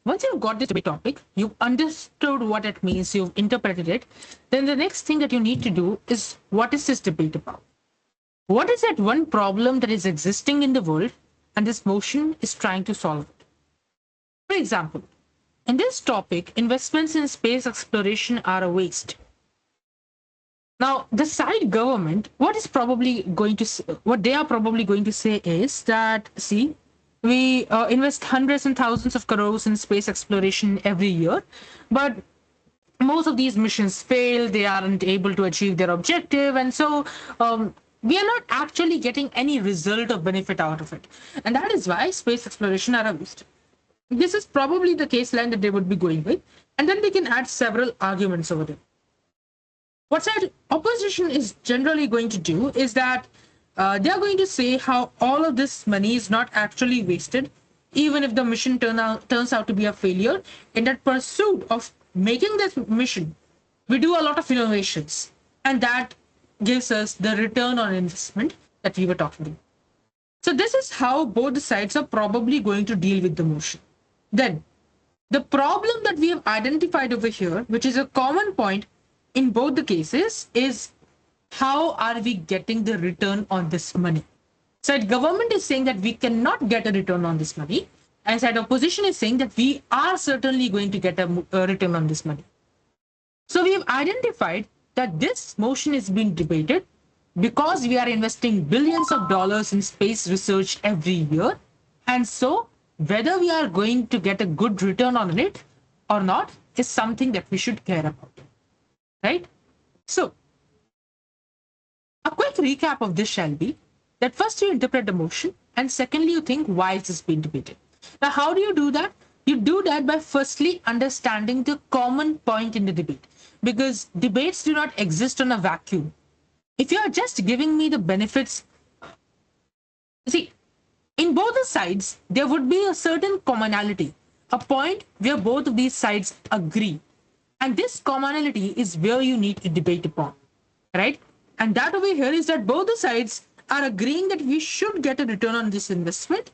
Once you've got this debate topic, you've understood what it means, you've interpreted it, then the next thing that you need to do is, what is this debate about? What is that one problem that is existing in the world and this motion is trying to solve it? For example, in this topic, investments in space exploration are a waste. Now, the side government, what they are probably going to say is that, see, we invest hundreds and thousands of crores in space exploration every year, but most of these missions fail. They aren't able to achieve their objective, and so we are not actually getting any result or benefit out of it. And that is why space exploration are a waste. This is probably the case line that they would be going with, and then they can add several arguments over there. What side opposition is generally going to do is that they are going to say how all of this money is not actually wasted, even if the mission turns out to be a failure. In that pursuit of making this mission, we do a lot of innovations, and that gives us the return on investment that we were talking about. So this is how both the sides are probably going to deal with the motion. Then the problem that we have identified over here, which is a common point in both the cases, is how are we getting the return on this money? Side government is saying that we cannot get a return on this money, and side opposition is saying that we are certainly going to get a return on this money. So we have identified that this motion is being debated because we are investing billions of dollars in space research every year, and so whether we are going to get a good return on it or not is something that we should care about. Right? So, a quick recap of this shall be that first you interpret the motion, and secondly, you think, why is this being debated? Now, how do you do that? You do that by firstly understanding the common point in the debate, because debates do not exist on a vacuum. If you are just giving me the benefits, see, in both the sides, there would be a certain commonality, a point where both of these sides agree. And this commonality is where you need to debate upon, right? And that over here is that both the sides are agreeing that we should get a return on this investment.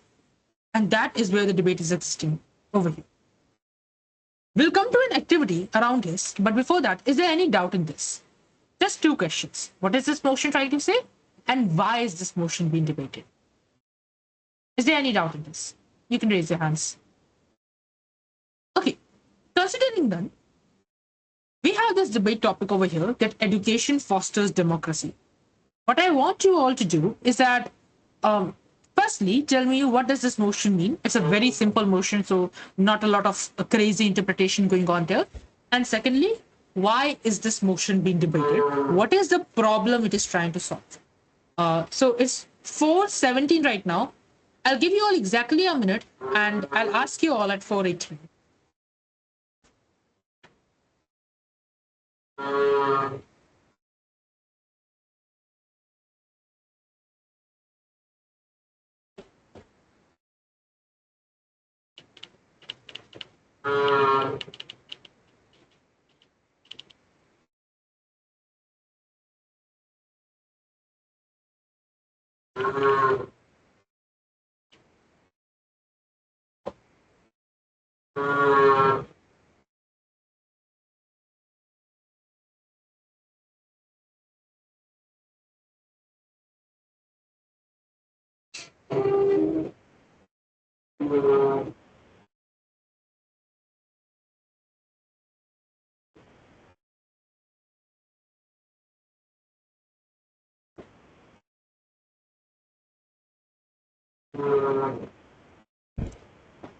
And that is where the debate is existing over here. We'll come to an activity around this. But before that, is there any doubt in this? Just two questions. What is this motion trying to say? And why is this motion being debated? Is there any doubt in this? You can raise your hands. Okay. Considering then, we have this debate topic over here that education fosters democracy. What I want you all to do is that, firstly, tell me, what does this motion mean? It's a very simple motion, so not a lot of crazy interpretation going on there. And secondly, why is this motion being debated? What is the problem it is trying to solve? So it's 4:17 right now. I'll give you all exactly a minute, and I'll ask you all at 4:18.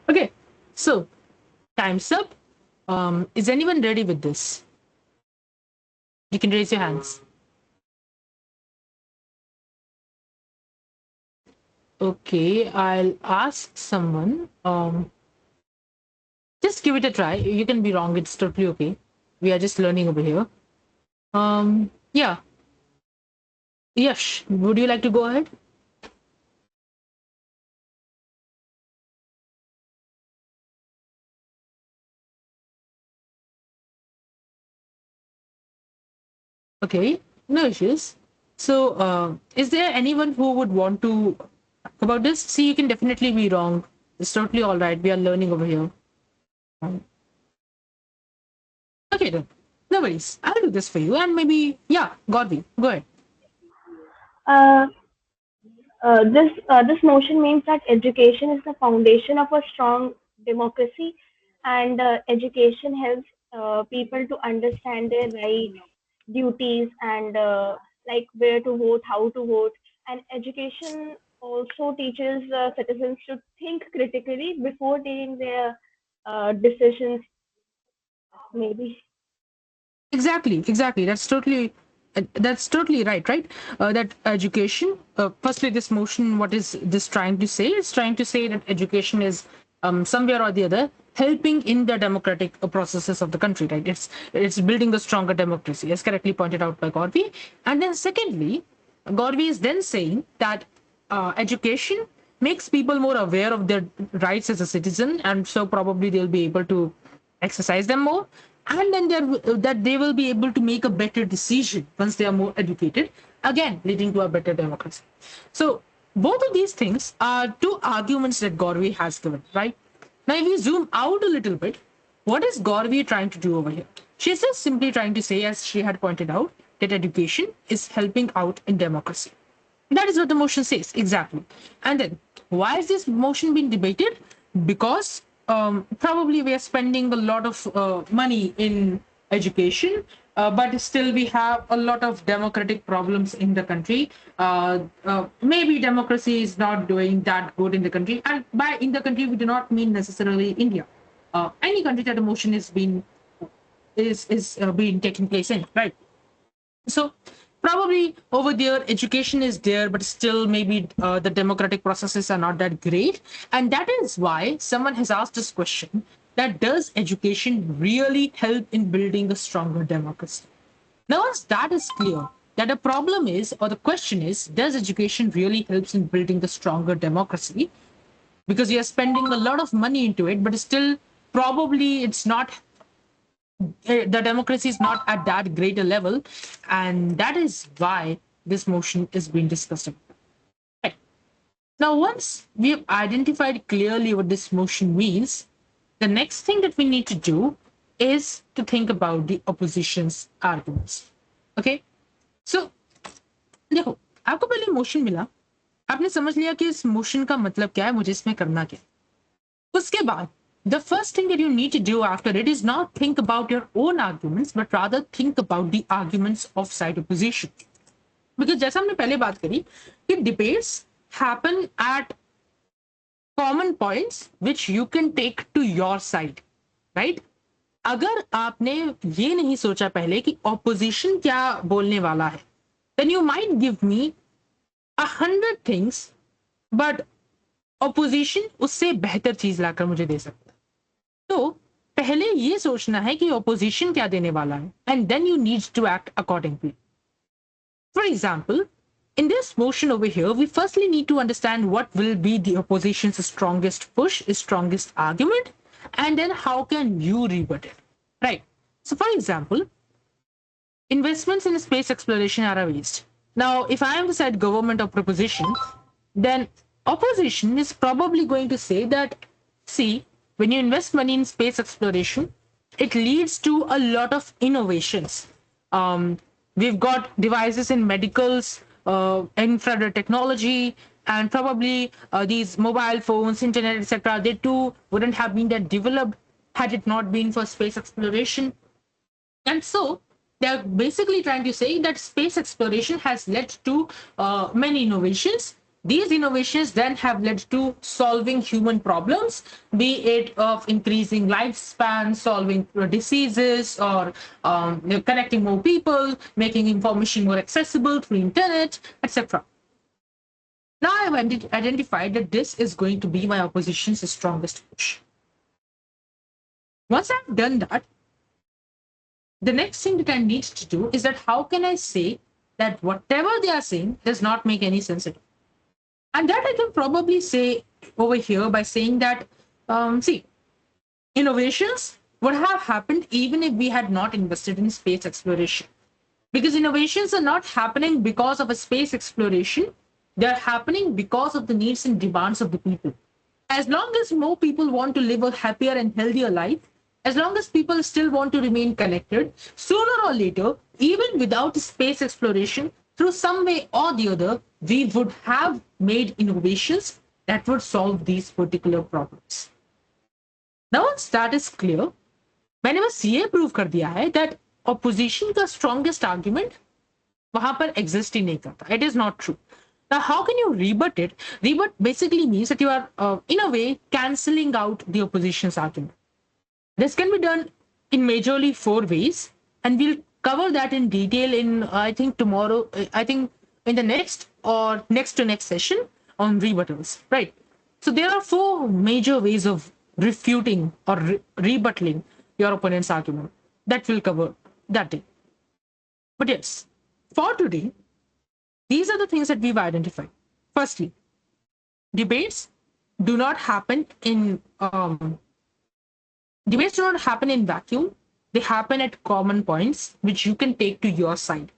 Okay, so time's up. Is anyone ready with this? You can raise your hands. Okay, I'll ask someone. Just give it a try. You can be wrong. It's totally okay. We are just learning over here. Yeah. Yash, would you like to go ahead? Okay, no issues. So, is there anyone who would want to talk about this? See, you can definitely be wrong. It's totally all right. We are learning over here. Um, okay, then. No worries. I'll do this for you. And maybe, yeah, Gorvi, go ahead. Uh, this notion means that education is the foundation of a strong democracy, and education helps people to understand their rights, duties, and like where to vote, how to vote. And education also teaches citizens to think critically before taking their decisions. Maybe. Exactly, exactly. That's totally right, right? That education. Firstly, this motion, what is this trying to say? It's trying to say that education is somewhere or the other helping in the democratic processes of the country, right? It's building a stronger democracy, as correctly pointed out by Gorby. And then secondly, Gorby is then saying that education makes people more aware of their rights as a citizen, and so probably they'll be able to exercise them more, and then that they will be able to make a better decision once they are more educated, again leading to a better democracy. So both of these things are two arguments that Gorby has given, right? Now if we zoom out a little bit, what is Gorby trying to do over here? She's just simply trying to say, as she had pointed out, that education is helping out in democracy. That is what the motion says, exactly. And then, why is this motion being debated? Because probably we are spending a lot of money in education, but still we have a lot of democratic problems in the country. Maybe democracy is not doing that good in the country. And by in the country, we do not mean necessarily India. Any country that a motion is being taking place in, right? So probably over there education is there, but still maybe the democratic processes are not that great, and that is why someone has asked this question, that does education really help in building a stronger democracy? Now once that is clear, that the problem is, or the question is, does education really helps in building the stronger democracy, because we are spending a lot of money into it, but still probably it's not, the democracy is not at that great a level, and that is why this motion is being discussed. Right. Now, once we have identified clearly what this motion means, the next thing that we need to do is to think about the opposition's arguments. Okay, so देखो, आपको पहले motion मिला, आपने समझ लिया कि इस motion का मतलब क्या है, मुझे इसमें करना क्या है। उसके बाद the first thing that you need to do after it is not think about your own arguments, but rather think about the arguments of side opposition. Because जैसा हमने पहले बात करी कि debates happen at common points which you can take to your side, right? अगर आपने ये नहीं सोचा पहले कि opposition क्या बोलने वाला है, then you might give me 100 things, but opposition उससे बेहतर चीज लाकर मुझे दे सकता है। तो पहले ये सोचना है कि ऑपोजिशन क्या देने वाला है, and then you need to act accordingly. For example, in this motion over here, we firstly need to understand what will be the opposition's strongest push, strongest argument, and then how can you rebut it, right? So for example, investments in space exploration are a waste. Now, if I am the side government of proposition, then opposition is probably going to say that, see, when you invest money in space exploration, it leads to a lot of innovations. We've got devices in medicals, infrared technology, and probably these mobile phones, internet, etc. They too wouldn't have been that developed had it not been for space exploration. And so they're basically trying to say that space exploration has led to many innovations. These innovations then have led to solving human problems, be it of increasing lifespan, solving diseases, or connecting more people, making information more accessible through internet, etc. Now I've identified that this is going to be my opposition's strongest push. Once I've done that, the next thing that I need to do is that how can I say that whatever they are saying does not make any sense at all? And that I can probably say over here by saying that, see, innovations would have happened even if we had not invested in space exploration. Because innovations are not happening because of a space exploration, they're happening because of the needs and demands of the people. As long as more people want to live a happier and healthier life, As long as people still want to remain connected, sooner or later, even without space exploration, through some way or the other, we would have made innovations that would solve these particular problems. Now, once that is clear, मैंने बस ये prove कर दिया है that opposition का strongest argument वहां पर exist ही नहीं करता. It is not true. Now, how can you rebut it? Rebut basically means that you are, in a way, canceling out the opposition's argument. This can be done in majorly four ways, and we'll cover that in detail in, I think, tomorrow, I think in the next or next to next session on rebuttals, right? So there are four major ways of refuting or rebutting your opponent's argument that we'll cover that day. But yes, for today, these are the things that we've identified. Firstly, debates do not happen in debates do not happen in vacuum. They happen at common points which you can take to your side.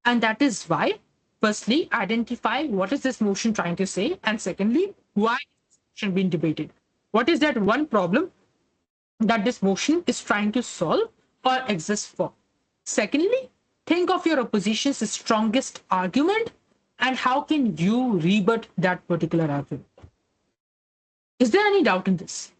And that is why, firstly, identify what is this motion trying to say, and secondly, why is this motion being debated? What is that one problem that this motion is trying to solve or exist for? Secondly, think of your opposition's strongest argument and how can you rebut that particular argument. Is there any doubt in this?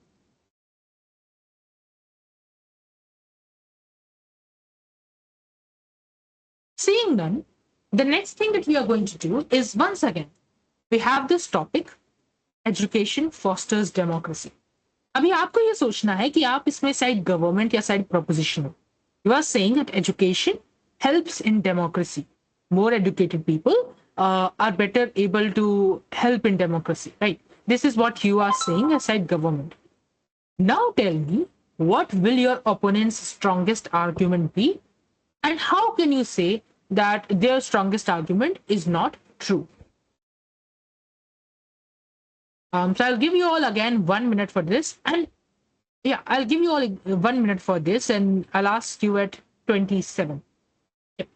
Seeing none, the next thing that we are going to do is, once again, we have this topic, education fosters democracy. अभी आपको ये सोचना है कि आप इसमें side government या side proposition हो. You are saying that education helps in democracy. More educated people are better able to help in democracy, right? This is what you are saying as side government. Now tell me, what will your opponent's strongest argument be? And how can you say that their strongest argument is not true? So I'll give you all again 1 minute for this. And yeah, I'll give you all 1 minute for this and I'll ask you at 27. Yep.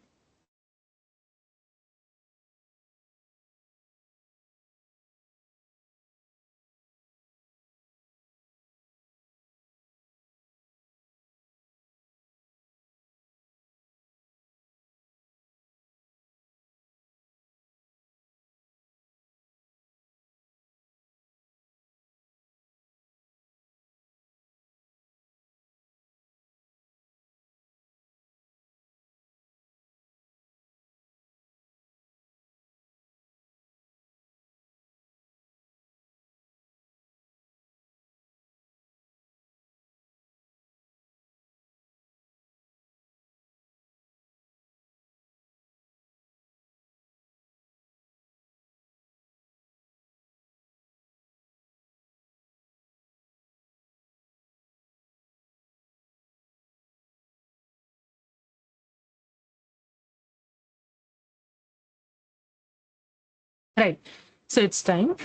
Right. So it's time.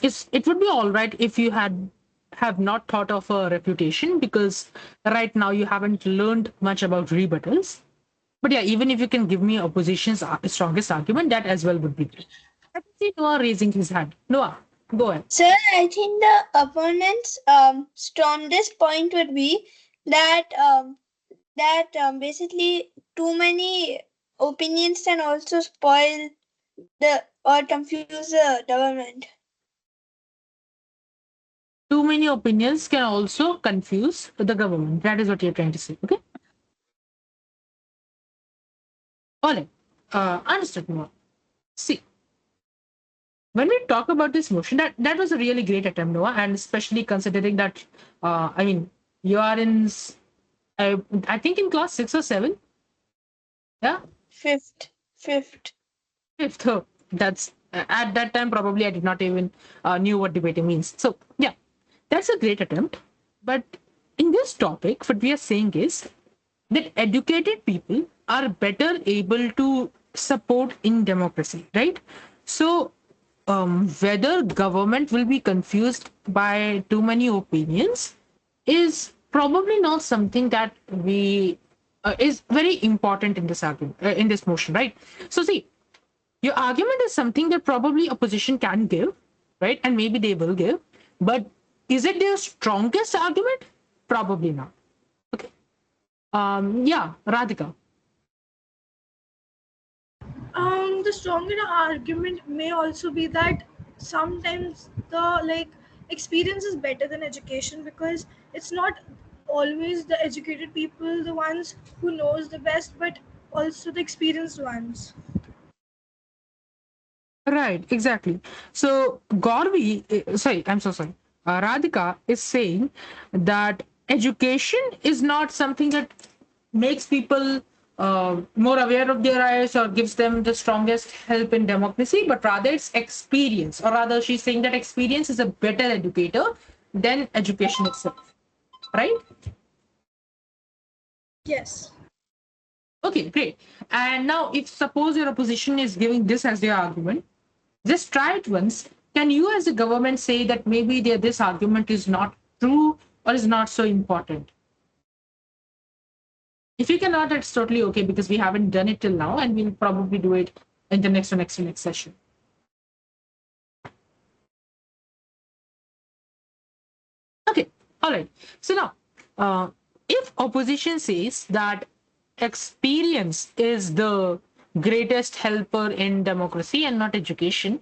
It would be all right if you have not thought of a reputation, because right now you haven't learned much about rebuttals. But yeah, even if you can give me opposition's strongest argument, that as well would be great. I can see Noah raising his hand. Noah, go ahead. Sir, I think the opponent's strongest point would be that basically too many opinions can also spoil or confuse the government. Too many opinions can also confuse the government. That is what you're trying to say. Okay. All right. Understood, Noah. See, when we talk about this motion, that was a really great attempt, Noah, and especially considering that, I mean, you are in, I think in class 6 or 7. Yeah. Fifth. Fifth. Oh, that's at that time probably I did not even knew what debating means. So yeah, that's a great attempt. But in this topic, what we are saying is that educated people are better able to support in democracy, right? So whether government will be confused by too many opinions is probably not something that we is very important in this argument, in this motion, right? So see, your argument is something that probably opposition can give, right? And maybe they will give, but is it their strongest argument? Probably not. Yeah, Radhika. The stronger argument may also be that sometimes the like experience is better than education, because it's not always the educated people the ones who knows the best, but also the experienced ones. Right, exactly. So Gauravi, sorry, I'm so sorry. Radhika is saying that education is not something that makes people more aware of their rights or gives them the strongest help in democracy, but rather it's experience, or rather, she's saying that experience is a better educator than education itself. Right? Yes. Okay, great. And now, if suppose your opposition is giving this as their argument, just try it once. Can you, as a government, say that maybe this argument is not true or is not so important? If you cannot, it's totally okay because we haven't done it till now, and we'll probably do it in the next or next to next session. Okay, all right. So now, if opposition says that experience is the greatest helper in democracy and not education,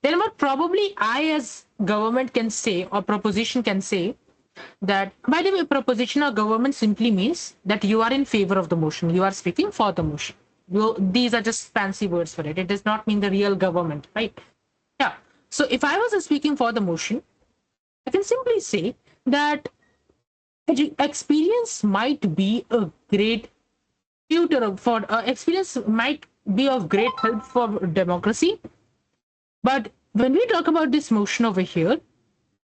then what probably I, as government, can say or proposition can say that, by the way, proposition or government simply means that you are in favor of the motion, you are speaking for the motion. These are just fancy words for it. It does not mean the real government, right? Yeah. So if I was speaking for the motion, I can simply say that experience might be a great tutor for experience might be of great help for democracy. But when we talk about this motion over here,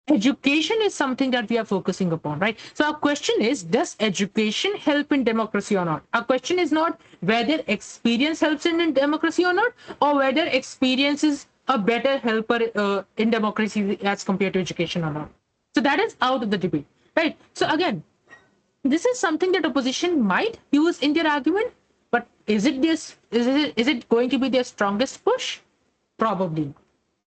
education is something that we are focusing upon, right? So our question is, does education help in democracy or not? Our question is not whether experience helps in democracy or not, or whether experience is a better helper in democracy as compared to education or not. So that is out of the debate, right? So again, this is something that opposition might use in their argument, but is it going to be their strongest push? Probably not.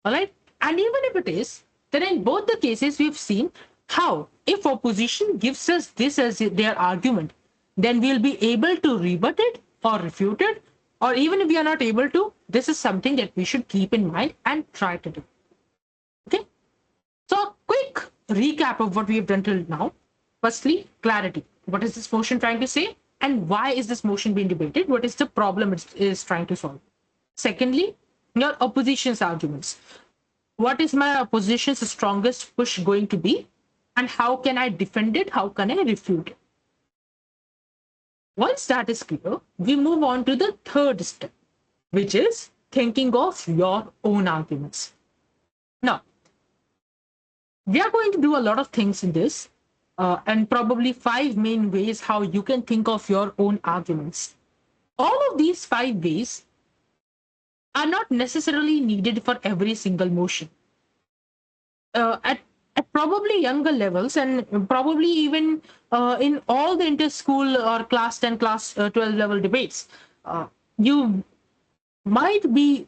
All right. And even if it is, then in both the cases, we've seen how if opposition gives us this as their argument, then we'll be able to rebut it or refute it. Or even if we are not able to, this is something that we should keep in mind and try to do. Okay. So, a quick recap of what we have done till now. Firstly, clarity. What is this motion trying to say? And why is this motion being debated? What is the problem it is trying to solve? Secondly, your opposition's arguments. What is my opposition's strongest push going to be? And how can I defend it? How can I refute it? Once that is clear, we move on to the third step, which is thinking of your own arguments. Now, we are going to do a lot of things in this, and probably five main ways how you can think of your own arguments. All of these five ways are not necessarily needed for every single motion. At probably younger levels, and probably even in all the inter-school or class 10, class 12 level debates, you might be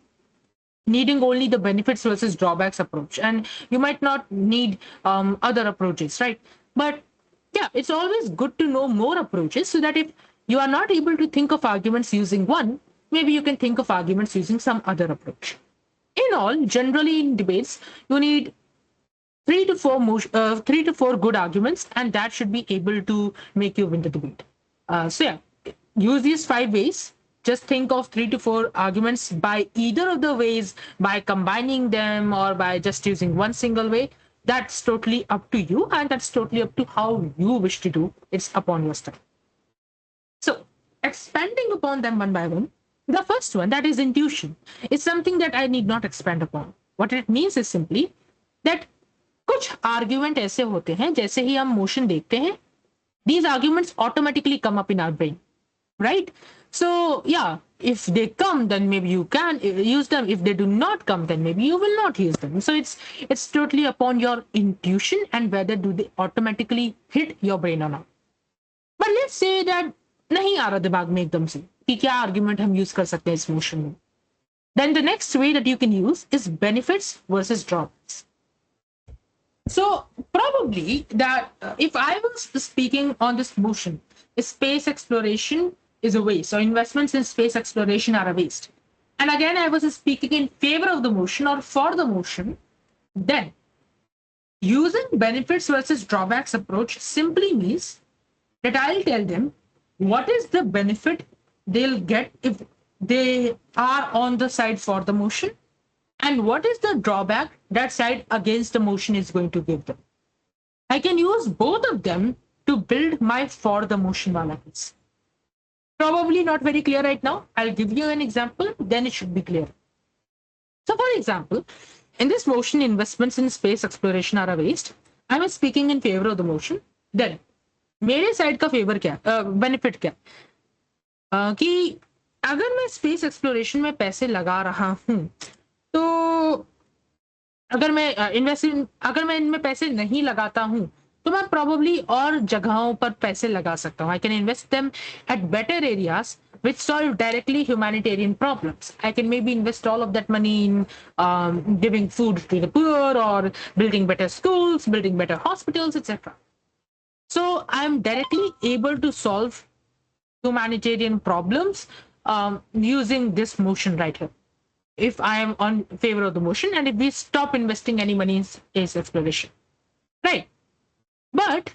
needing only the benefits versus drawbacks approach, and you might not need other approaches, right? But yeah, it's always good to know more approaches so that if you are not able to think of arguments using one, maybe you can think of arguments using some other approach. In all, generally in debates, you need three to four good arguments, and that should be able to make you win the debate. So yeah, use these five ways. Just think of three to four arguments by either of the ways, by combining them or by just using one single way. That's totally up to you, and that's totally up to how you wish to do. It's upon your style. So, expanding upon them one by one, the first one, that is intuition, is something that I need not expand upon. What it means is simply that कुछ argument ऐसे होते हैं जैसे ही हम motion देखते हैं, these arguments automatically come up in our brain, right? So yeah, if they come, then maybe you can use them. If they do not come, then maybe you will not use them. So it's totally upon your intuition and whether do they automatically hit your brain or not. But let's say that नहीं आ रहा दिमाग में एकदम से कि क्या argument हम use कर सकते हैं इस मोशन में. Then the next way that you can use is benefits versus drawbacks. So probably that if I was speaking on this motion, space exploration is a waste. So investments in space exploration are a waste. And again, I was speaking in favor of the motion or for the motion, then using benefits versus drawbacks approach simply means that I'll tell them what is the benefit they'll get if they are on the side for the motion, and what is the drawback that side against the motion is going to give them. I can use both of them to build my for the motion wala piece. Probably not very clear right now. I'll give you an example, then it should be clear. So, for example, in this motion, investments in space exploration are a waste. I was speaking in favor of the motion. Then, मेरे side का favour क्या benefit क्या कि अगर मैं space exploration में पैसे लगा रहा हूं तो अगर मैं अगर मैं इनमें पैसे नहीं लगाता हूं तो मैं प्रोबेबली और जगहों पर पैसे लगा सकता हूं. I can invest them at better areas which solve directly humanitarian problems. I can maybe invest all of that money in giving food to the poor or building better schools, building better hospitals, etc. So I'm directly able to solve humanitarian problems using this motion right here. If I am on favor of the motion and if we stop investing any money in space exploration, right? But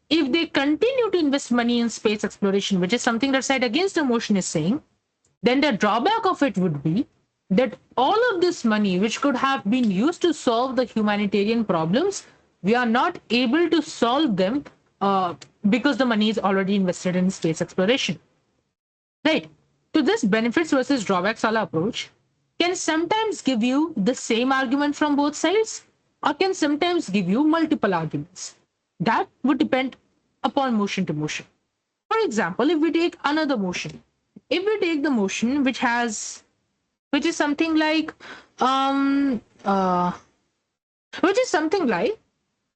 if they continue to invest money in space exploration, which is something that side against the motion is saying, then the drawback of it would be that all of this money, which could have been used to solve the humanitarian problems, we are not able to solve them because the money is already invested in space exploration. Right? So this benefits versus drawbacks wala approach can sometimes give you the same argument from both sides or can sometimes give you multiple arguments. That would depend upon motion to motion. For example, if we take another motion, if we take the motion which is something like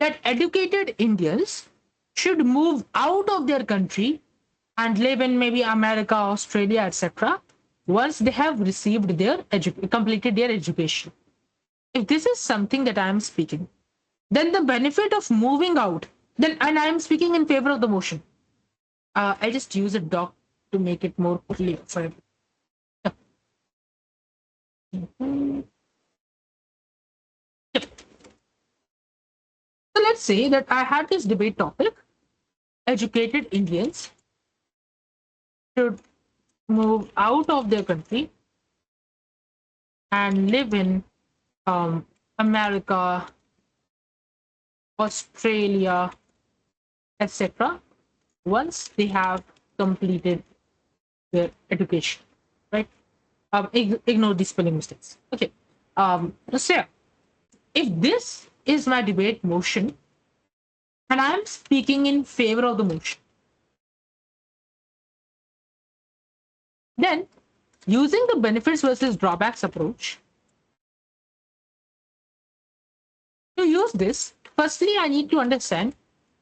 that educated Indians should move out of their country and live in maybe America, Australia, etc. once they have received their completed their education. If this is something that I am speaking, then the benefit of moving out, then and I am speaking in favor of the motion. I just use a doc to make it more clear for everyone. So let's say that I had this debate topic: educated Indians should move out of their country and live in America, Australia, etc. once they have completed their education, right? Ignore the spelling mistakes. Okay. So if this is my debate motion and I'm speaking in favor of the motion, then using the benefits versus drawbacks approach, to use this, firstly, I need to understand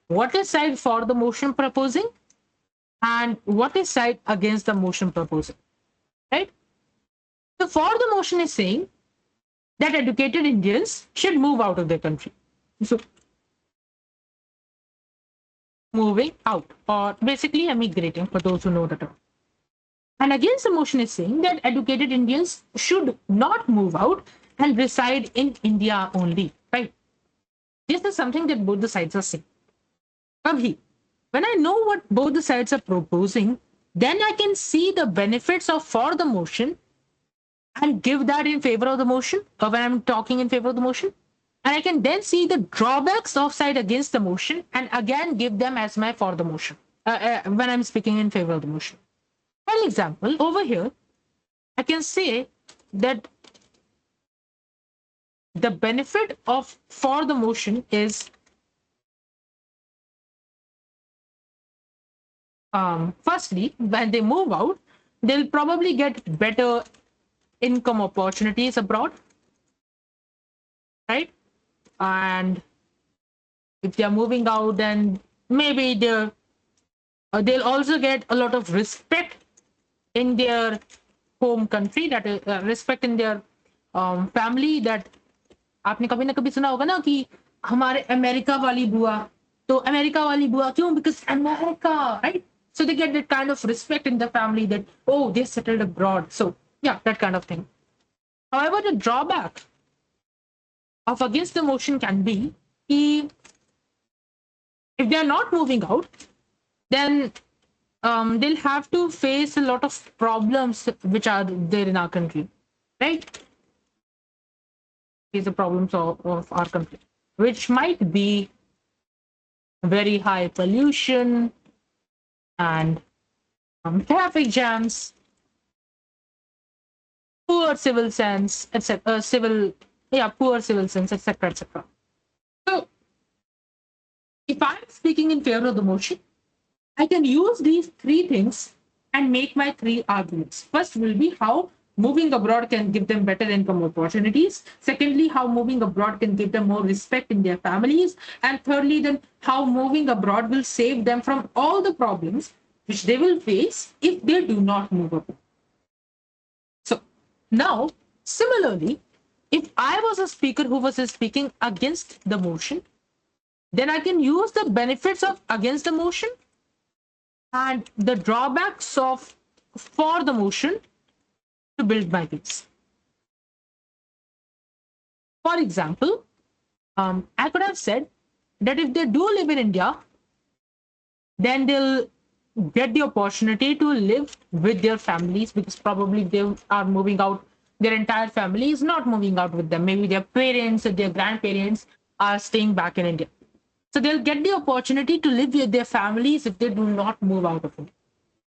what is side for the motion proposing and what is side against the motion proposing, right? So for the motion is saying that educated Indians should move out of their country. So moving out or basically emigrating for those who know the term. And against the motion is saying that educated Indians should not move out and reside in India only, right? This is something that both the sides are saying. When I know what both the sides are proposing, then I can see the benefits of for the motion and give that in favor of the motion, or when I'm talking in favor of the motion. And I can then see the drawbacks of side against the motion and again give them as my for the motion when I'm speaking in favor of the motion. For example, over here, I can say that the benefit of for the motion is firstly, when they move out, they'll probably get better income opportunities abroad, right? And if they're moving out, then maybe they'll also get a lot of respect in their home country, that is respect in their family. That आपने कभी ना कभी सुना होगा ना कि हमारे America वाली बुआ, तो अमेरिका वाली बुआ क्यों? Because America, right? So they get that kind of respect in the family that, oh, they settled abroad. So yeah, that kind of thing. However, the drawback of against the motion can be if they are not moving out, then they'll have to face a lot of problems which are there in our country, right? These are problems of our country, which might be very high pollution and traffic jams, poor civil sense, etc. Poor civil sense, etc., etc. So, if I'm speaking in favor of the motion, I can use these three things and make my three arguments. First will be how moving abroad can give them better income opportunities. Secondly, how moving abroad can give them more respect in their families. And thirdly, then how moving abroad will save them from all the problems which they will face if they do not move abroad. So now, similarly, if I was a speaker who was speaking against the motion, then I can use the benefits of against the motion and the drawbacks of for the motion to build my case. For example, I could have said that if they do live in India, then they'll get the opportunity to live with their families, because probably they are moving out. Their entire family is not moving out with them. Maybe their parents or their grandparents are staying back in India. So they'll get the opportunity to live with their families if they do not move out of India.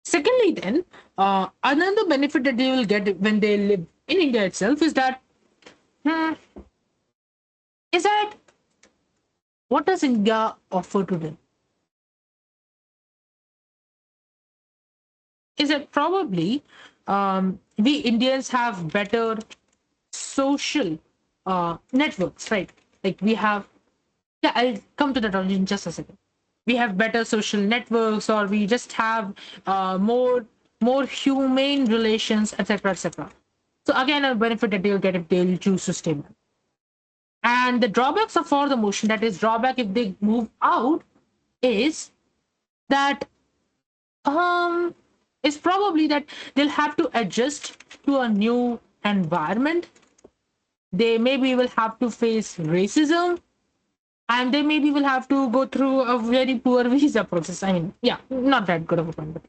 Secondly, then, another benefit that they will get when they live in India itself is that, hmm, is that what does India offer to them? Is that probably we Indians have better social networks, right? Like we have, yeah, I'll come to that in just a second. We have better social networks, or we just have more humane relations, etc., etc. So again, a benefit that they'll get if they'll choose to stay back. And the drawbacks of for the motion, that is drawback if they move out, is that um is probably that they'll have to adjust to a new environment. They maybe will have to face racism, and they maybe will have to go through a very poor visa process. I mean, yeah, not that good of a point. But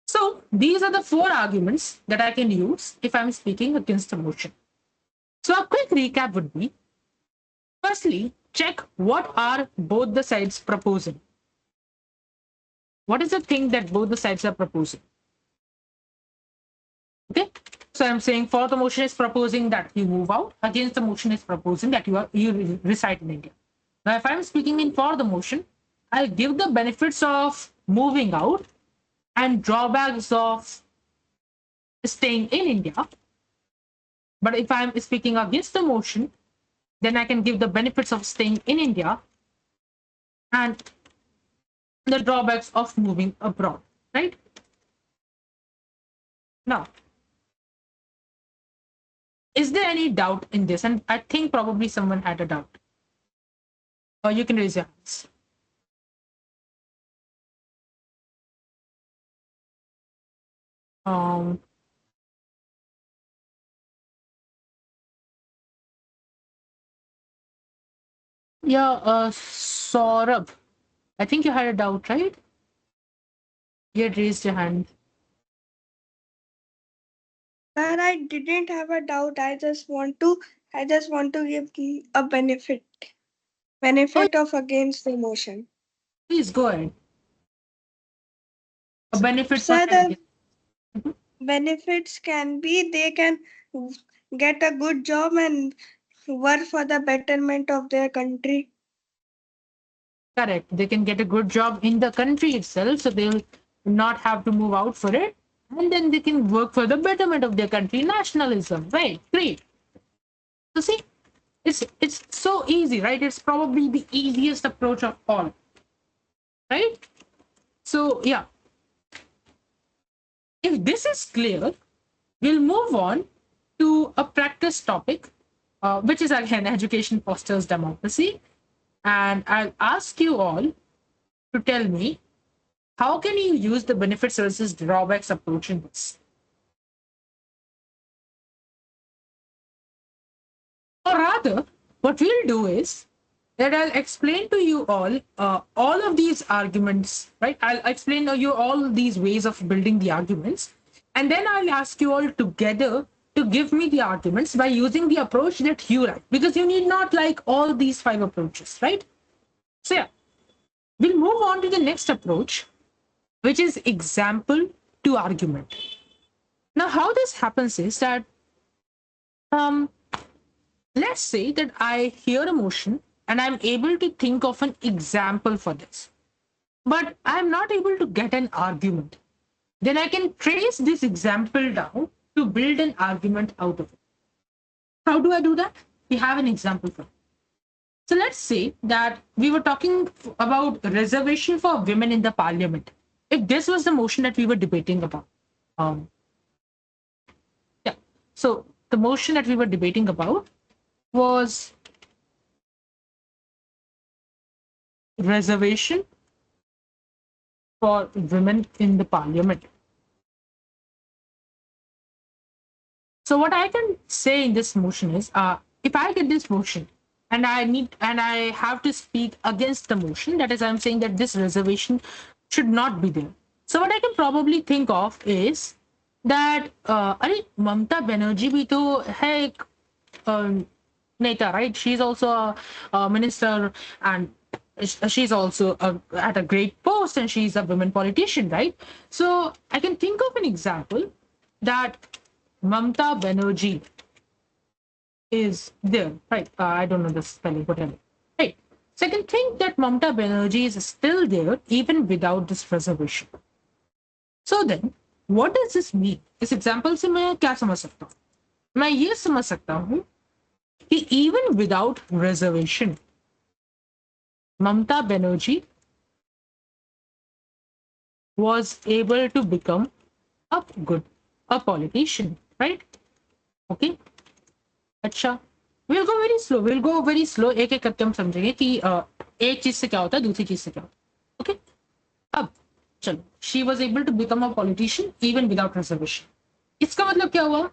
so these are the four arguments that I can use if I'm speaking against a motion. So a quick recap would be: firstly, check what are both the sides proposing. What is the thing that both the sides are proposing? Okay. So I'm saying for the motion is proposing that you move out. Against the motion is proposing that you reside in India. Now, if I'm speaking in for the motion, I'll give the benefits of moving out and drawbacks of staying in India. But if I'm speaking against the motion, then I can give the benefits of staying in India and the drawbacks of moving abroad, right? Now, is there any doubt in this? And I think probably someone had a doubt. Or you can raise your hands. Um, yeah, Saurabh, I think you had a doubt, right? You had raised your hand. Sir, I didn't have a doubt. I just want to give a benefit. Oh, Benefit of against the motion. please go ahead. A benefit for Sir, the Mhm. benefits can be they can get a good job and work for the betterment of their country. Correct. They can get a good job in the country itself, so they'll not have to move out for it. And then they can work for the betterment of their country. Nationalism. Right. Great. So see, it's so easy, right? It's probably the easiest approach of all. Right? So yeah. If this is clear, we'll move on to a practice topic which is again education fosters democracy. And I'll ask you all to tell me how can you use the benefits versus drawbacks approach in this? Or rather, what we'll do is that I'll explain to you all of these arguments, right? I'll explain to you all these ways of building the arguments, and then I'll ask you all together to give me the arguments by using the approach that you like, because you need not like all these 5 approaches, right? So yeah, we'll move on to the next approach, which is example to argument. Now, how this happens is that um, let's say that I hear a motion and I'm able to think of an example for this, but I'm not able to get an argument. Then I can trace this example down to build an argument out of it. How do I do that? We have an example for it. So let's say that we were talking about reservation for women in the parliament. If this was the motion that we were debating about, yeah. So the motion that we were debating about was reservation for women in the parliament. So what I can say in this motion is, if I get this motion and I have to speak against the motion, that is, I'm saying that this reservation should not be there. So what I can probably think of is that, अरे ममता बनर्जी भी तो है एक Neta, right? She's also a minister, and she's also at a great post, and she's a women politician, right? So I can think of an example that Mamta Banerjee is there, right? I don't know the spelling, whatever. Right. So I can think that Mamta Banerjee is still there even without this reservation. So then, what does this mean? इस example से मैं क्या समझ सकता हूँ? मैं ये समझ सकता हूँ कि even without reservation, Mamta Banerjee was able to become a politician, right? Okay. अच्छा, we'll go very slow. एक एक करके हम समझेंगे कि एक चीज से क्या होता है, दूसरी चीज से क्या होता है. Okay. अब चलो, she was able to become a politician even without reservation. इसका मतलब क्या हुआ?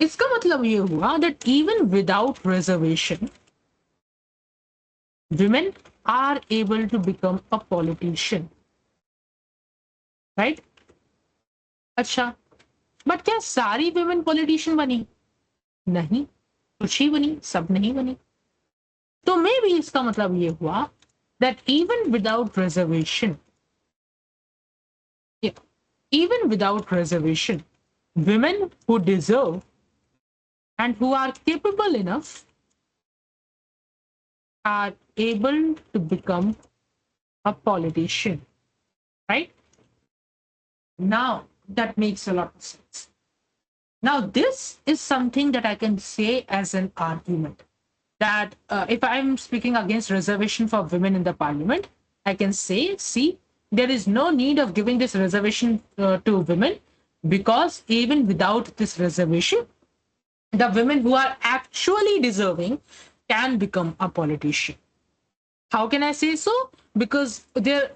इसका मतलब ये हुआ that even without reservation, women are able to become a politician, right? अच्छा, बट क्या सारी women politician बनी? नहीं, कुछ ही बनी, सब नहीं बनी. तो मे भी इसका मतलब ये हुआ that even without reservation, women who deserve and who are capable enough are able to become a politician, right? Now that makes a lot of sense. Now this is something that I can say as an argument, that if I'm speaking against reservation for women in the parliament, I can say, see, there is no need of giving this reservation to women, because even without this reservation, the women who are actually deserving can become a politician. How can I say so? Because there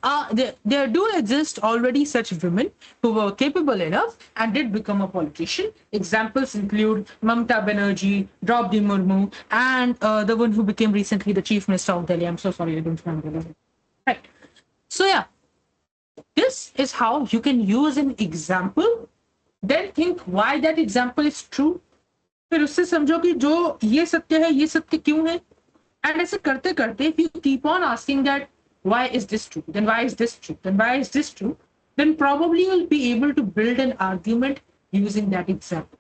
do exist already such women who were capable enough and did become a politician. Examples include Mamta Banerjee, Draupadi Murmu, and the one who became recently the chief minister of Delhi. I'm so sorry, I don't remember. Right. So yeah, this is how you can use an example. Then think why that example is true. फिर उससे समझो कि जो ये सत्य है, ये सत्य क्यों है. And ऐसे करते करते, if you keep on asking that why is this true, then why is this true, then why is this true, then probably you'll be able to build an argument using that example,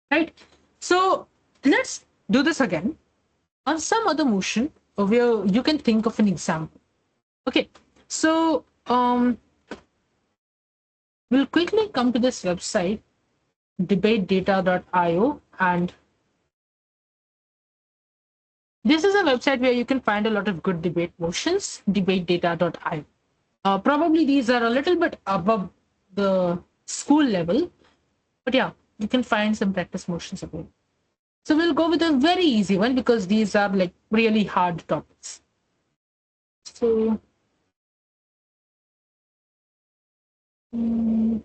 right? So let's do this again on some other motion where you can think of an example. Okay, so we'll quickly come to this website, debatedata.io, and this is a website where you can find a lot of good debate motions, debatedata.io. Probably these are a little bit above the school level, but yeah, you can find some practice motions available. So we'll go with a very easy one because these are like really hard topics. So mm,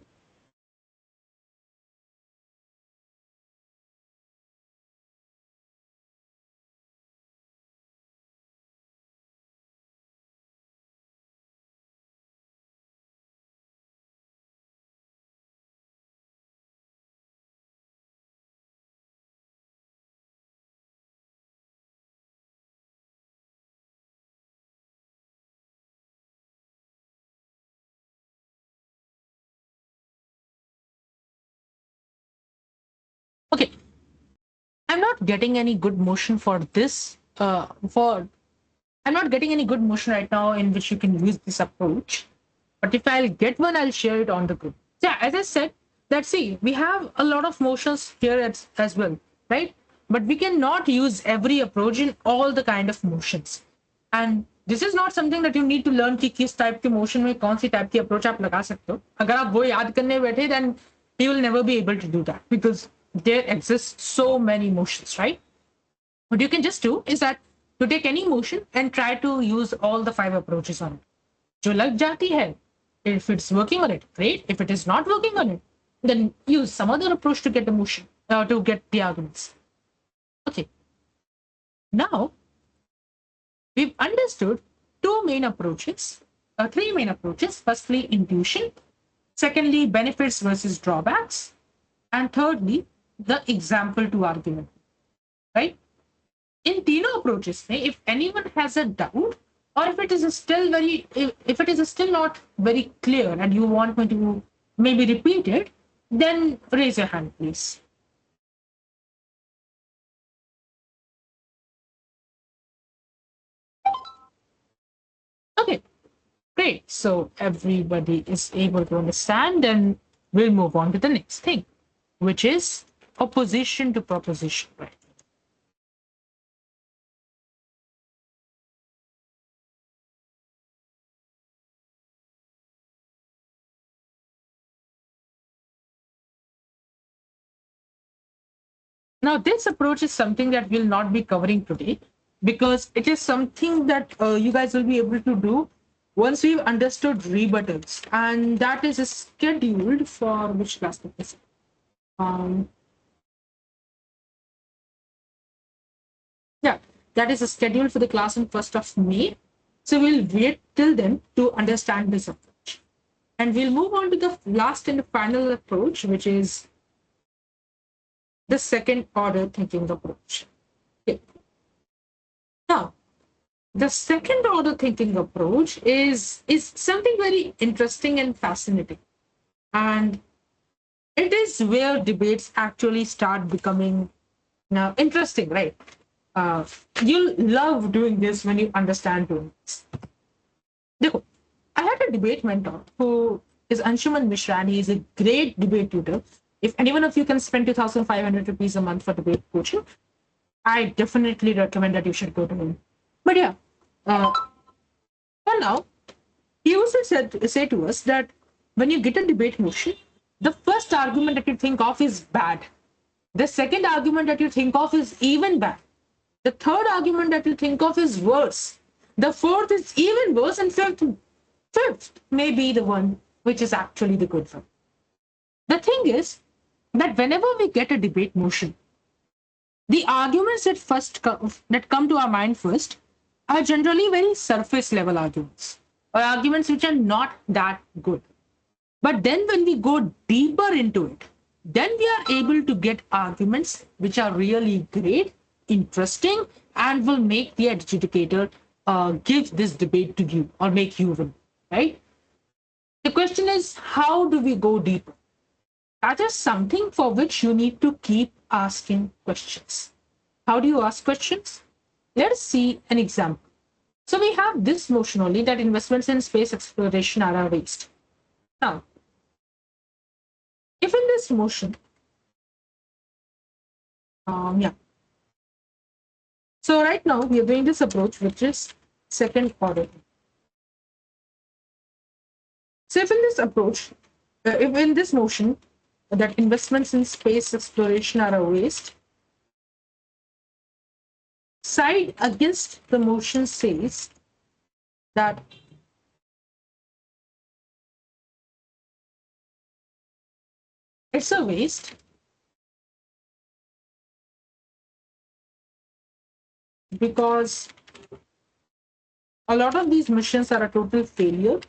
okay, I'm not getting any good motion for this. For I'm not getting any good motion right now in which you can use this approach. But if I'll get one, I'll share it on the group. Yeah, as I said, that see, we have a lot of motions here as well, right? But we cannot use every approach in all the kind of motions. And this is not something that you need to learn कि किस type के motion में कौन सी type की approach आप लगा सकते हो. अगर आप वो याद करने बैठे, then you will never be able to do that because there exist so many motions, right? What you can just do is that to take any motion and try to use all the 5 approaches on it. जो लग जाती है, if it's working on it, great. If it is not working on it, then use some other approach to get the motion, to get the arguments. Okay. Now, we've understood three main approaches. Firstly, intuition. Secondly, benefits versus drawbacks. And thirdly, the example to argument. Right? In तीनों approaches, if anyone has a doubt, or if it is still if it is still not very clear and you want me to maybe repeat it, then raise your hand, please. Okay, great. So everybody is able to understand, and we'll move on to the next thing, which is opposition to proposition, right? Now, this approach is something that we'll not be covering today because it is something that you guys will be able to do once we've understood rebuttals, and that is scheduled for which class? Um, yeah, that is scheduled for the class on 1st of May. So we'll wait till then to understand this approach. And we'll move on to the last and the final approach, which is the second order thinking approach. Okay. Now, the second order thinking approach is something very interesting and fascinating. And it is where debates actually start becoming interesting, right? You'll love doing this when you understand doing this. Dekho, I had a debate mentor who is Anshuman Mishra. He is a great debate tutor. If any one of you can spend 2,500 rupees a month for debate coaching, I definitely recommend that you should go to him. But yeah, for now, he used to say to us that when you get a debate motion, the first argument that you think of is bad. The second argument that you think of is even bad. The third argument that you think of is worse. The fourth is even worse. And fifth may be the one which is actually the good one. The thing is that whenever we get a debate motion, the arguments that come to our mind first are generally very surface level arguments, or arguments which are not that good. But then when we go deeper into it, then we are able to get arguments which are really great, interesting, and will make the adjudicator give this debate to you or make you win, right? The question is, how do we go deeper? That is something for which you need to keep asking questions. How do you ask questions? Let's see an example. So we have this motion only, that investments in space exploration are a waste. Now, if in this motion, yeah. So right now we are doing this approach, which is second order. So if in this approach, if in this motion that investments in space exploration are a waste, side against the motion says that it's a waste because a lot of these missions are a total failure,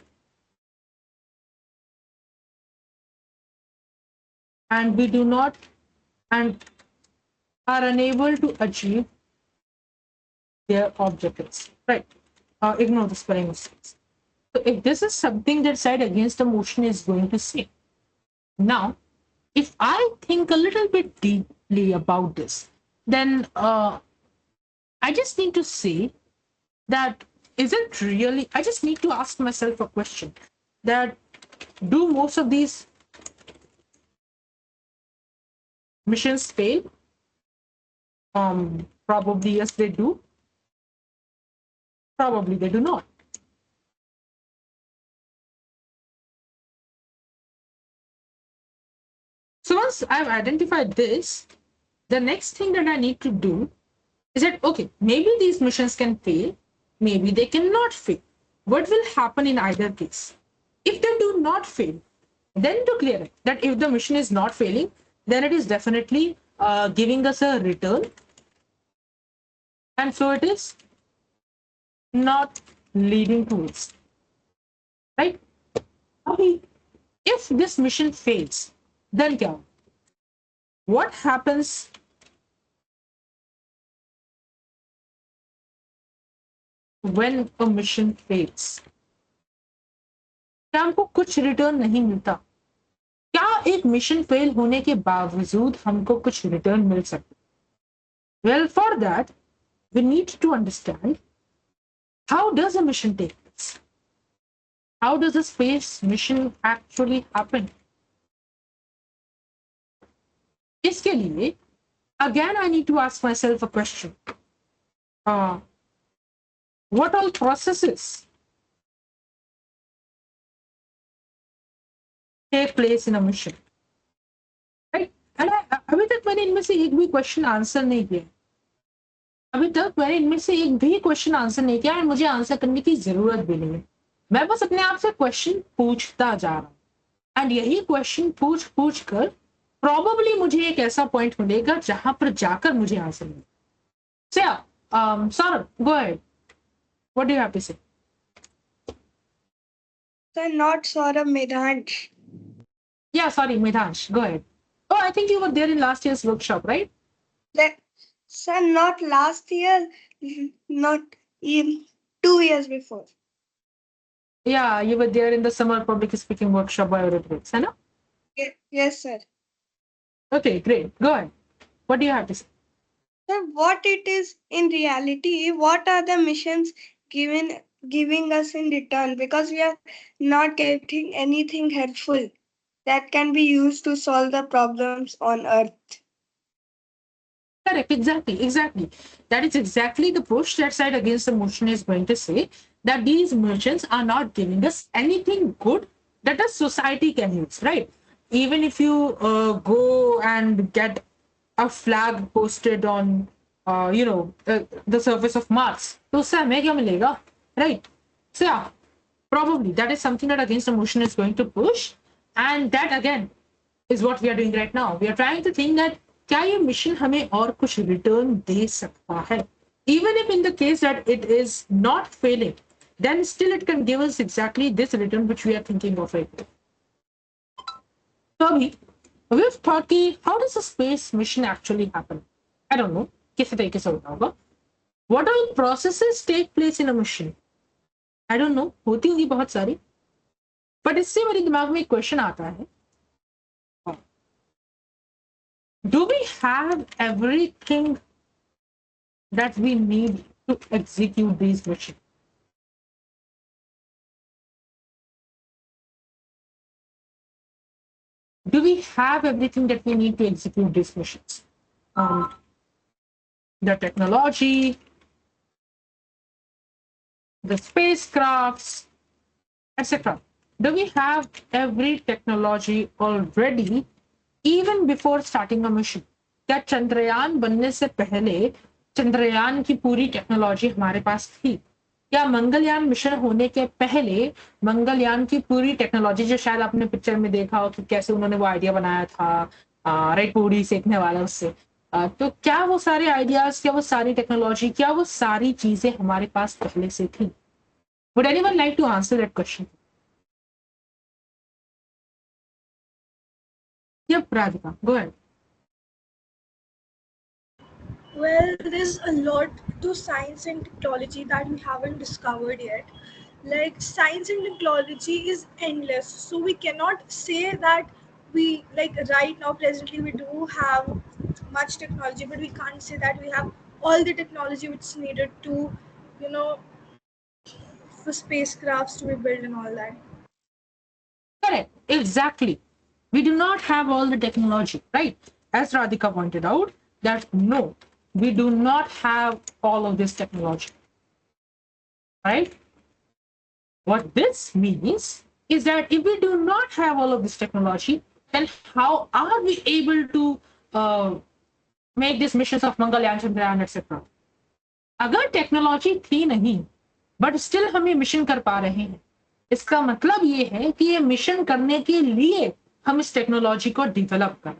and we do not and are unable to achieve their objectives. Right. Ignore the spelling mistakes. So if this is something that side against the motion is going to say. Now, if I think a little bit deeply about this, then I just need to say that isn't really, I just need to ask myself a question that do most of these missions fail? Probably yes, they do. Probably they do not. So once I've identified this, the next thing that I need to do is that, okay, maybe these missions can fail, maybe they cannot fail. What will happen in either case? If they do not fail, then to clear it, that if the mission is not failing, then it is definitely giving us a return. And so it is not leading to it, right? Okay. If this mission fails, then what happens when a mission fails? क्या हमको कुछ return नहीं मिलता? क्या एक mission fail होने के बावजूद हमको कुछ रिटर्न मिल सकता? Well, for that, we need to understand how does a mission take place? How does a space mission actually happen? इसके लिए, again, I need to ask myself a question. What all processes take place in a mission? Right? And अभी तक मैंने इनमें से एक भी question answer नहीं किया. अभी तक मैंने इनमें से एक भी क्वेश्चन आंसर नहीं किया और मुझे आंसर करने की जरूरत भी नहीं है. मैं बस अपने आप से क्वेश्चन पूछता जा रहा हूँ. एंड यही क्वेश्चन पूछ कर प्रॉबेबली मुझे एक ऐसा पॉइंट मिलेगा जहां पर जाकर मुझे आंसर मिलेगा. So yeah, Saurabh, go ahead. What do you have to say? Sir, not Saurabh, Medhansh. Yeah, sorry, Medhansh, go ahead. Oh, I think you were there in last year's workshop, right? Sir, not last year, not even 2 years before. Yeah, you were there in the summer public speaking workshop by Eurythmics, है ना? Yes, sir. Okay, great. Go ahead. What do you have to say? Sir, what it is in reality, what are the missions giving us in return? Because we are not getting anything helpful that can be used to solve the problems on Earth. Correct, exactly. That is exactly the push that side against the motion is going to say, that these missions are not giving us anything good that a society can use, right? Even if you go and get a flag posted on, the surface of Mars, तो उससे हमें क्या मिलेगा, right? So yeah, probably that is something that against the motion is going to push, and that again is what we are doing right now. We are trying to think that क्या ये mission हमें और कुछ return दे सकता है? Even if in the case that it is not failing, then still it can give us exactly this return which we are thinking of right now. So अभी we've thought कि how does a space mission actually happen? I don't know. किसी तरीके से होता होगा. What all processes take place in a mission? I don't know. होती होंगी बहुत सारी. But इससे मेरे दिमाग में एक क्वेश्चन आता है. Do we have everything that we need to execute these missions? Do we have everything that we need to execute these missions? The technology, the spacecrafts, etc. Do we have every technology already even before starting a mission? क्या चंद्रयान बनने से पहले चंद्रयान की पूरी technology हमारे पास थी? क्या Mangalyaan mission होने के पहले मंगलयान की पूरी टेक्नोलॉजी, जो शायद आपने पिक्चर में देखा हो कि कैसे उन्होंने वो आइडिया बनाया था, राइट, पूरी सेकने वाला उससे, तो क्या वो सारे आइडियाज, क्या वो सारी टेक्नोलॉजी, क्या वो सारी चीजें हमारे पास पहले से थी? Would anyone like to answer that question? Yep, Radhika, go ahead. Well, there's a lot to science and technology that we haven't discovered yet. Like, science and technology is endless, so we cannot say that we, like, right now, presently, we do have much technology, but we can't say that we have all the technology which is needed to, you know, for spacecrafts to be built and all that. Correct, exactly. We do not have all the technology, right? As Radhika pointed out, that no, we do not have all of this technology, right? What this means is that if we do not have all of this technology, then how are we able to make these missions of Mangalyaan, Chandrayaan, etc.? अगर technology थी नहीं but still हम ये mission कर पा रहे हैं, इसका मतलब ये है कि ये मिशन करने के लिए हम इस टेक्नोलॉजी को डेवलप करें.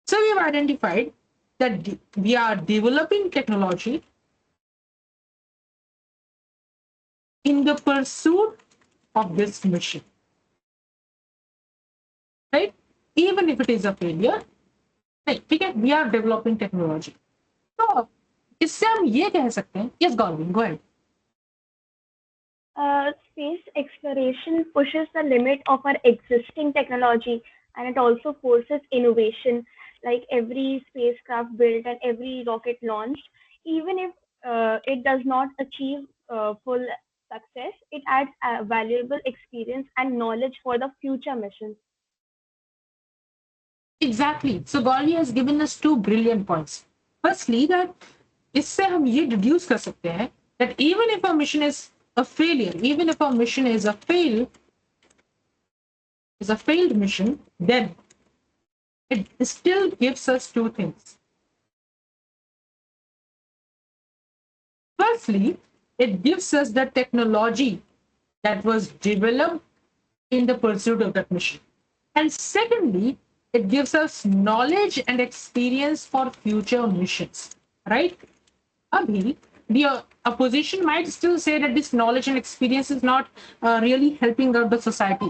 So we have identified that we are developing technology in the pursuit of this mission, right? Even if it is a failure, right? ठीक है, we are developing technology. तो इससे हम ये कह सकते हैं, yes, Gaurav, go ahead. Space exploration pushes the limit of our existing technology, and it also forces innovation. Like every spacecraft built and every rocket launched, even if it does not achieve full success, it adds valuable experience and knowledge for the future missions. Exactly. So Gauri has given us two brilliant points. Firstly, that इससे हम ये deduce कर सकते हैं that even if a mission is a failure, even if a mission is a failed mission, then it still gives us two things. Firstly, it gives us the technology that was developed in the pursuit of that mission. And secondly, it gives us knowledge and experience for future missions, right? Abhi, the opposition might still say that this knowledge and experience is not really helping out the society.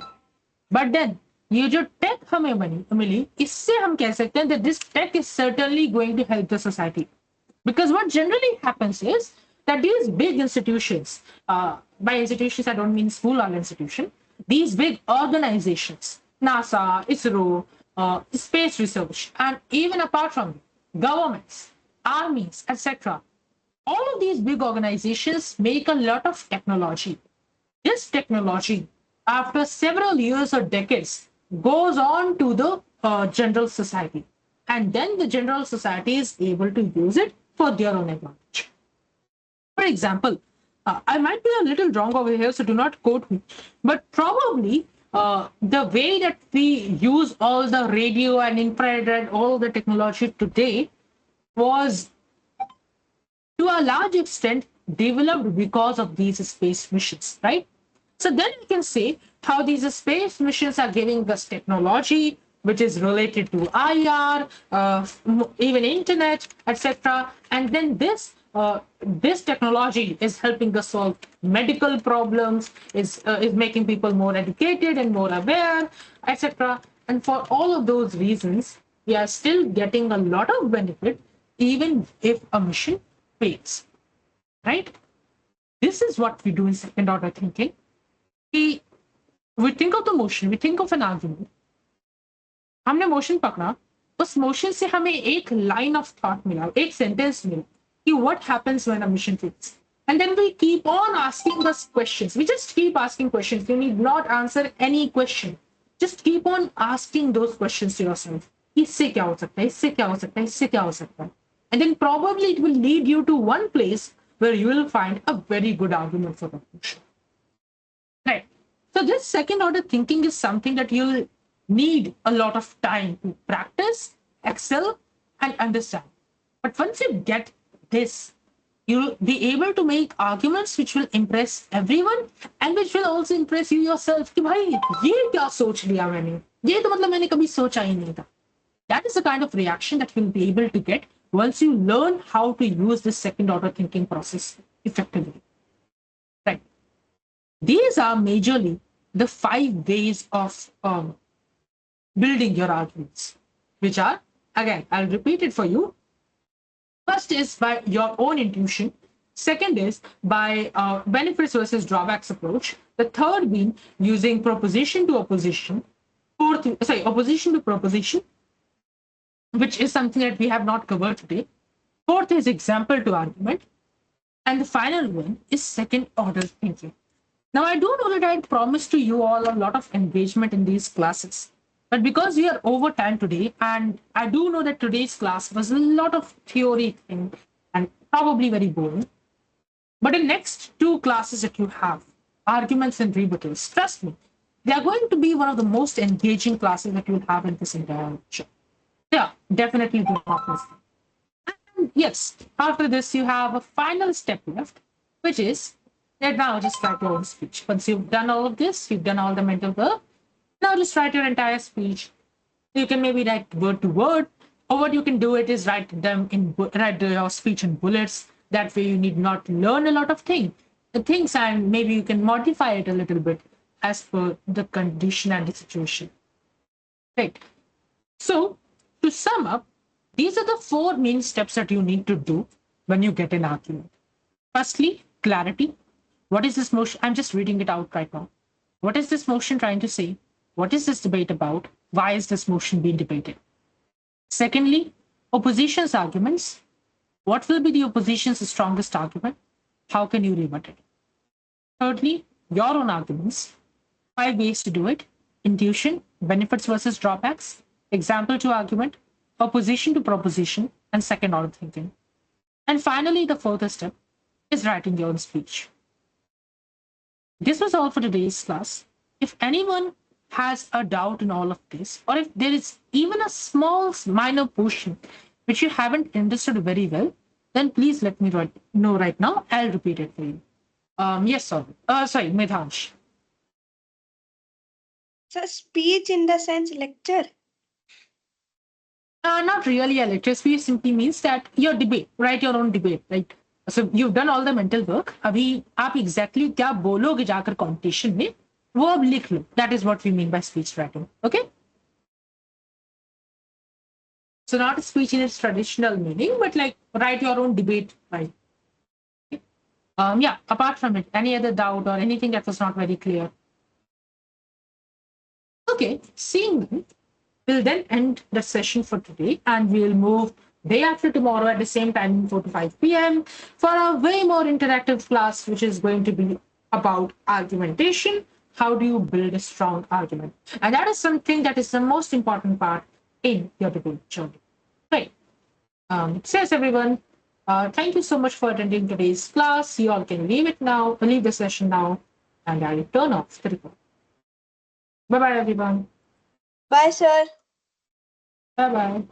But then, ये जो tech हमें मिली, इससे हम कह सकते हैं that this tech is certainly going to help the society. Because what generally happens is that these big institutions, by institutions I don't mean school or institution, these big organizations, NASA, ISRO, space research, and even apart from governments, armies, etc., all of these big organizations make a lot of technology. This technology, after several years or decades, goes on to the general society. And then the general society is able to use it for their own advantage. For example, I might be a little wrong over here, so do not quote me, but probably the way that we use all the radio and infrared and all the technology today was to a large extent developed because of these space missions, right? So then we can say how these space missions are giving us technology which is related to IR, even internet, etc. And then this technology is helping us solve medical problems, is making people more educated and more aware, etc. And for all of those reasons, we are still getting a lot of benefit even if a mission fails, right? This is what we do in second order thinking. We think of the motion, we think of an argument. हमने motion पकड़ा, उस motion से हमें एक line of thought मिला, एक sentence मिला कि what happens when a mission fails. And then we keep on asking us questions. We just keep asking questions. You need not answer any question. Just keep on asking those questions to yourself. इससे क्या हो सकता है, इससे क्या हो सकता है, इससे क्या हो सकता है. And then probably it will lead you to one place where you will find a very good argument for that motion. Right. So this second order thinking is something that you'll need a lot of time to practice, excel, and understand. But once you get this, you'll be able to make arguments which will impress everyone and which will also impress you yourself. कि भाई ये क्या सोच लिया मैंने, ये तो मतलब मैंने कभी सोचा ही नहीं था. That is the kind of reaction that you'll be able to get once you learn how to use this second order thinking process effectively. Right. These are majorly the 5 ways of building your arguments, which are, again, I'll repeat it for you. First is by your own intuition. Second is by benefits versus drawbacks approach. The third being using proposition to opposition. Opposition to proposition, which is something that we have not covered today. Fourth is example to argument. And the final one is second order thinking. Now, I do know that I had promised to you all a lot of engagement in these classes. But because we are over time today, and I do know that today's class was a lot of theory thing and probably very boring. But in next 2 classes that you have, arguments and rebuttals, trust me, they are going to be one of the most engaging classes that you'll have in this entire lecture. Yeah, definitely do not miss them. And yes, after this, you have a final step left, which is that now just write your own speech. Once you've done all of this, you've done all the mental work, now just write your entire speech. You can maybe write word to word, or what you can do it is write your speech in bullets. That way you need not learn a lot of things, and maybe you can modify it a little bit as per the condition and the situation. Right. So to sum up, these are the 4 main steps that you need to do when you get an argument. Firstly, clarity. What is this motion? I'm just reading it out right now. What is this motion trying to say? What is this debate about? Why is this motion being debated? Secondly, opposition's arguments. What will be the opposition's strongest argument? How can you rebut it? Thirdly, your own arguments. 5 ways to do it. Intuition, benefits versus drawbacks, example to argument, opposition to proposition, and second order thinking. And finally, the 4th step is writing your own speech. This was all for today's class. If anyone has a doubt in all of this, or if there is even a small minor portion which you haven't understood very well, then please let me know right now. I'll repeat it for you. Yes, sorry. Sorry, Medhansh. So speech in the sense lecture. Not really a lecture. Speech simply means that your debate, write your own debate. Right? So you've done all the mental work. अभी आप exactly क्या बोलोगे जाकर competition में वो अब लिख लो. That is what we mean by speech writing. Okay? So not a speech in its traditional meaning, but like write your own debate. Right? Okay. Yeah. Apart from it, any other doubt or anything that was not very clear? Okay. Seeing that, we'll then end the session for today, and we'll move day after tomorrow at the same time, 4 to 5 p.m. for a way more interactive class, which is going to be about argumentation. How do you build a strong argument? And that is something that is the most important part in your debate journey. Right. So yes, everyone. Thank you so much for attending today's class. You all can leave the session now, and I'll turn off the record. Bye-bye, everyone. Bye, sir. Bye-bye.